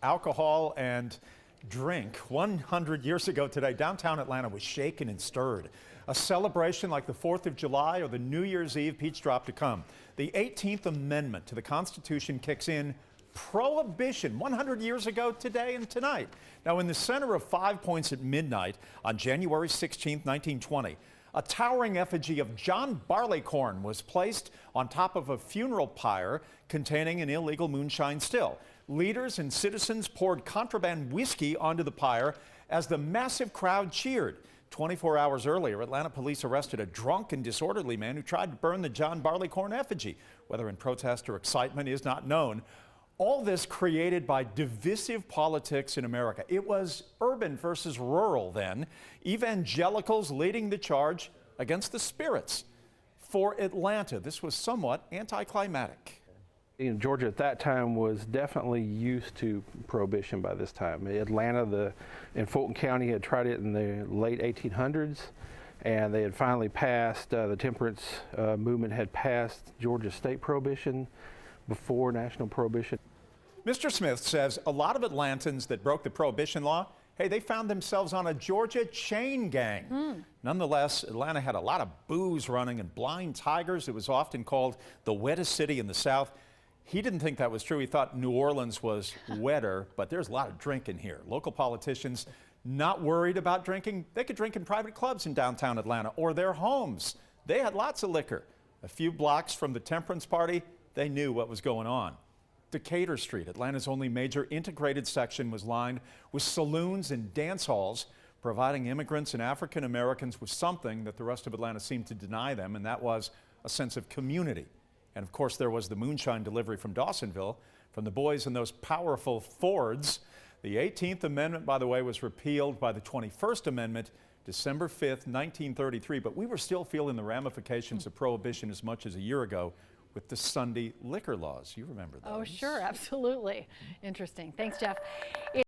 alcohol and drink. 100 years ago today, downtown Atlanta was shaken and stirred. A celebration like the 4th of July or the New Year's Eve peach drop to come. The 18th Amendment to the Constitution kicks in. Prohibition 100 years ago today and tonight. Now, in the center of 5 Points at midnight on January 16, 1920, a towering effigy of John Barleycorn was placed on top of a funeral pyre containing an illegal moonshine still. Leaders and citizens poured contraband whiskey onto the pyre as the massive crowd cheered. 24 hours earlier, Atlanta police arrested a drunk and disorderly man who tried to burn the John Barleycorn effigy. Whether in protest or excitement is not known. All this created by divisive politics in America. It was urban versus rural then. Evangelicals leading the charge against the spirits. For Atlanta, this was somewhat anticlimactic. Georgia at that time was definitely used to prohibition by this time. Atlanta and Fulton County had tried it in the late 1800s, and they had finally passed, the temperance movement had passed Georgia state prohibition before national prohibition. Mr. Smith says a lot of Atlantans that broke the prohibition law, hey, they found themselves on a Georgia chain gang. Nonetheless, Atlanta had a lot of booze running and blind tigers. It was often called the wettest city in the South. He didn't think that was true. He thought New Orleans was wetter, but there's a lot of drinking here. Local politicians not worried about drinking. They could drink in private clubs in downtown Atlanta or their homes. They had lots of liquor. A few blocks from the Temperance Party, they knew what was going on. Decatur Street, Atlanta's only major integrated section, was lined with saloons and dance halls, providing immigrants and African Americans with something that the rest of Atlanta seemed to deny them, and that was a sense of community. And of course, there was the moonshine delivery from Dawsonville, from the boys in those powerful Fords. The 18th Amendment, by the way, was repealed by the 21st Amendment December 5th, 1933, but we were still feeling the ramifications of Prohibition as much as a year ago with the Sunday liquor laws. You remember those? Oh, sure, absolutely. Interesting. Thanks, Jeff.